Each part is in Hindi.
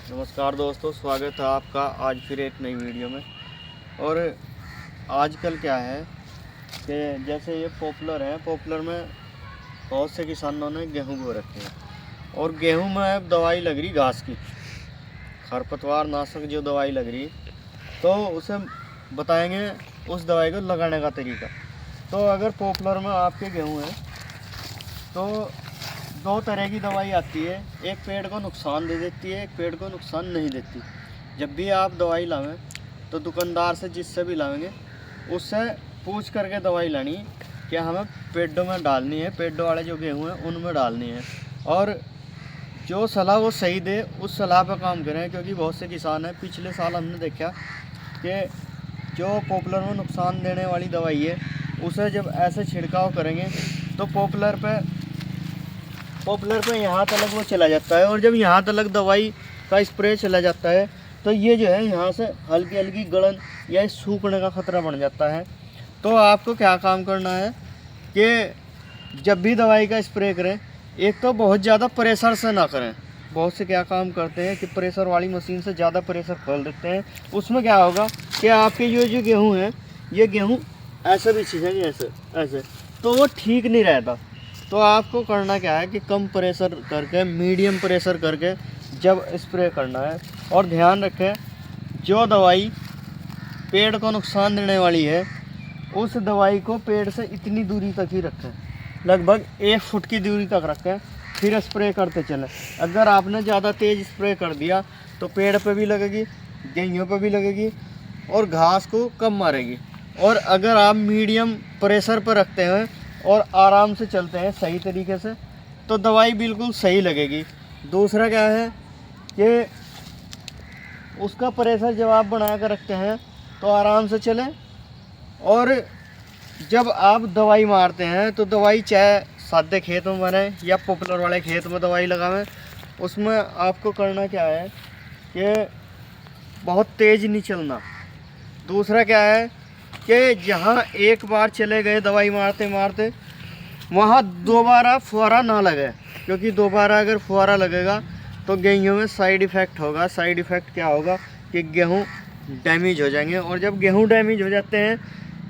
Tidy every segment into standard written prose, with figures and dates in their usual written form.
नमस्कार दोस्तों, स्वागत है आपका आज फिर एक नई वीडियो में। और आजकल क्या है कि जैसे ये पॉपुलर है, पॉपुलर में बहुत से किसानों ने गेहूं बो रखे हैं और गेहूं में अब दवाई लग रही घास की, खरपतवार नाशक जो दवाई लग रही, तो उसे बताएंगे उस दवाई को लगाने का तरीका। तो अगर पॉपुलर में आपके गेहूँ हैं तो दो तरह की दवाई आती है, एक पेड़ को नुकसान दे देती है, एक पेड़ को नुकसान नहीं देती। जब भी आप दवाई लावें तो दुकानदार से जिससे भी लाएंगे उससे पूछ करके दवाई लानी कि हमें पेड़ों में डालनी है, पेड़ों वाले जो गेहूँ हैं उनमें डालनी है, और जो सलाह वो सही दे उस सलाह पर काम करें। क्योंकि बहुत से किसान हैं, पिछले साल हमने देखा कि जो पॉपुलर में नुकसान देने वाली दवाई है उसे जब ऐसे छिड़काव करेंगे तो पॉपुलर पे यहाँ तक वो चला जाता है, और जब यहाँ तक दवाई का स्प्रे चला जाता है तो ये जो है यहाँ से हल्की हल्की गलन या सूखने का ख़तरा बन जाता है। तो आपको क्या काम करना है कि जब भी दवाई का स्प्रे करें, एक तो बहुत ज़्यादा प्रेशर से ना करें। बहुत से क्या काम करते हैं कि प्रेशर वाली मशीन से ज़्यादा प्रेशर खोल देते हैं। उसमें क्या होगा कि आपके जो गेहूँ हैं, ये गेहूँ ऐसे भी छिसेंगे, ऐसे ऐसे, तो वो ठीक नहीं रहता। तो आपको करना क्या है कि कम प्रेशर करके, मीडियम प्रेशर करके जब स्प्रे करना है। और ध्यान रखें, जो दवाई पेड़ को नुकसान देने वाली है उस दवाई को पेड़ से इतनी दूरी तक ही रखें, लगभग 1 फुट की दूरी तक रखें, फिर स्प्रे करते चलें। अगर आपने ज़्यादा तेज़ स्प्रे कर दिया तो पेड़ पे भी लगेगी, गेहूं पे भी लगेगी और घास को कम मारेगी। और अगर आप मीडियम प्रेशर पर रखते हैं और आराम से चलते हैं सही तरीके से तो दवाई बिल्कुल सही लगेगी। दूसरा क्या है कि उसका प्रेशर जब आप बना कर रखते हैं तो आराम से चलें, और जब आप दवाई मारते हैं तो दवाई चाहे सादे खेत में मारें या पॉपुलर वाले खेत में दवाई लगावें, उसमें आपको करना क्या है कि बहुत तेज़ नहीं चलना। दूसरा क्या है कि जहाँ एक बार चले गए दवाई मारते मारते वहाँ दोबारा फुहारा ना लगे, क्योंकि दोबारा अगर फुहारा लगेगा तो गेहूं में साइड इफ़ेक्ट होगा। साइड इफ़ेक्ट क्या होगा कि गेहूं डैमेज हो जाएंगे, और जब गेहूं डैमेज हो जाते हैं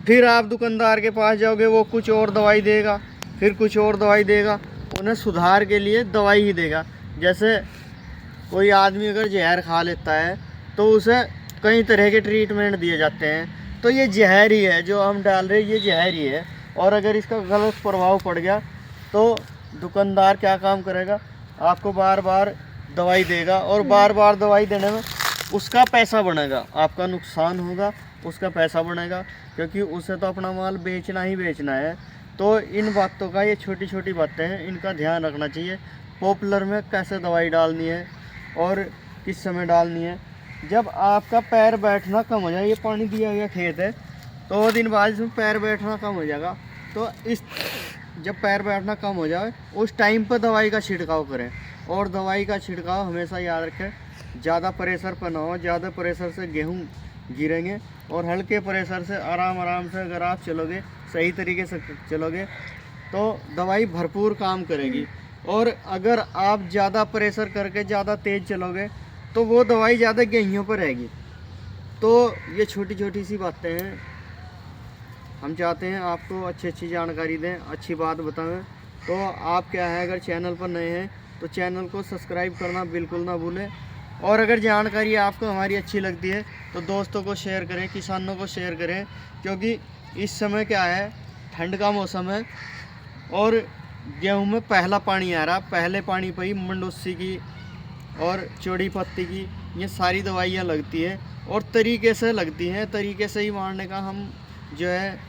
फिर आप दुकानदार के पास जाओगे, वो कुछ और दवाई देगा, फिर कुछ और दवाई देगा, उन्हें सुधार के लिए दवाई ही देगा। जैसे कोई आदमी अगर जहर खा लेता है तो उसे कई तरह के ट्रीटमेंट दिए जाते हैं, तो ये जहर ही है जो हम डाल रहे हैं, ये जहर ही है। और अगर इसका गलत प्रभाव पड़ गया तो दुकानदार क्या काम करेगा, आपको बार बार दवाई देगा, और बार बार दवाई देने में उसका पैसा बनेगा, आपका नुकसान होगा, उसका पैसा बनेगा, क्योंकि उसे तो अपना माल बेचना ही बेचना है। तो इन बातों का, ये छोटी छोटी बातें हैं, इनका ध्यान रखना चाहिए। पॉपुलर में कैसे दवाई डालनी है और किस समय डालनी है। जब आपका पैर बैठना कम हो जाए, ये पानी दिया गया खेत है तो 2 दिन बाद इसमें पैर बैठना कम हो जाएगा, तो जब पैर बैठना कम हो जाए उस टाइम पर दवाई का छिड़काव करें। और दवाई का छिड़काव हमेशा याद रखें, ज़्यादा प्रेशर पर ना हो। ज़्यादा प्रेशर से गेहूं गिरेंगे, और हल्के प्रेशर से आराम आराम से अगर आप चलोगे, सही तरीके से चलोगे तो दवाई भरपूर काम करेगी। और अगर आप ज़्यादा प्रेशर करके ज़्यादा तेज़ चलोगे तो वो दवाई ज़्यादा गेहूं पर रहेगी। तो ये छोटी छोटी सी बातें हैं, हम चाहते हैं आपको अच्छी जानकारी दें, अच्छी बात बताएं। तो आप क्या है, अगर चैनल पर नए हैं तो चैनल को सब्सक्राइब करना बिल्कुल ना भूलें। और अगर जानकारी आपको हमारी अच्छी लगती है तो दोस्तों को शेयर करें, किसानों को शेयर करें, क्योंकि इस समय क्या है, ठंड का मौसम है और गेहूं में पहला पानी आ रहा। पहले पानी पर ही मंडोसी की और चौड़ी पत्ती की ये सारी दवाइयाँ लगती है, और तरीके से लगती हैं, तरीके से ही मारने का हम जो है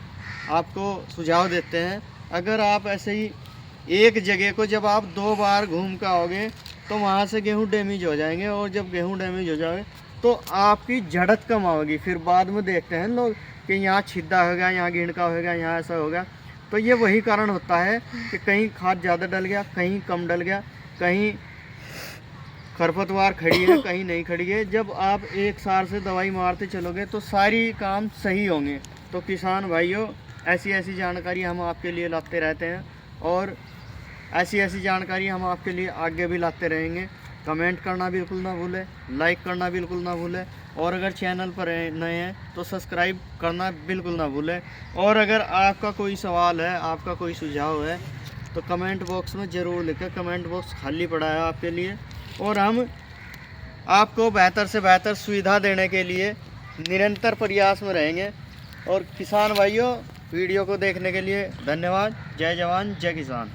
आपको सुझाव देते हैं। अगर आप ऐसे ही एक जगह को जब आप 2 बार घूम कर आओगे तो वहाँ से गेहूं डैमेज हो जाएंगे, और जब गेहूं डैमेज हो जाए तो आपकी झड़त कम आएगी। फिर बाद में देखते हैं लोग कि यहाँ छिद्दा हो गया, यहाँ गिणका हो गया, यहाँ ऐसा हो गया। तो ये वही कारण होता है कि कहीं खाद ज़्यादा डल गया, कहीं कम डल गया, कहीं खरपतवार खड़ी है, कहीं नहीं खड़ी है। जब आप एक साल से दवाई मारते चलोगे तो सारी काम सही होंगे। तो किसान भाइयों, ऐसी जानकारी हम आपके लिए लाते रहते हैं, और ऐसी जानकारी हम आपके लिए आगे भी लाते रहेंगे। कमेंट करना बिल्कुल ना भूलें, लाइक करना बिल्कुल ना भूलें, और अगर चैनल पर नए हैं तो सब्सक्राइब करना बिल्कुल ना भूलें। और अगर आपका कोई सवाल है, आपका कोई सुझाव है, तो कमेंट बॉक्स में ज़रूर लिखें। कमेंट बॉक्स खाली पड़ा है आपके लिए, और हम आपको बेहतर से बेहतर सुविधा देने के लिए निरंतर प्रयास में रहेंगे। और किसान भाइयों, वीडियो को देखने के लिए धन्यवाद। जय जवान जय किसान।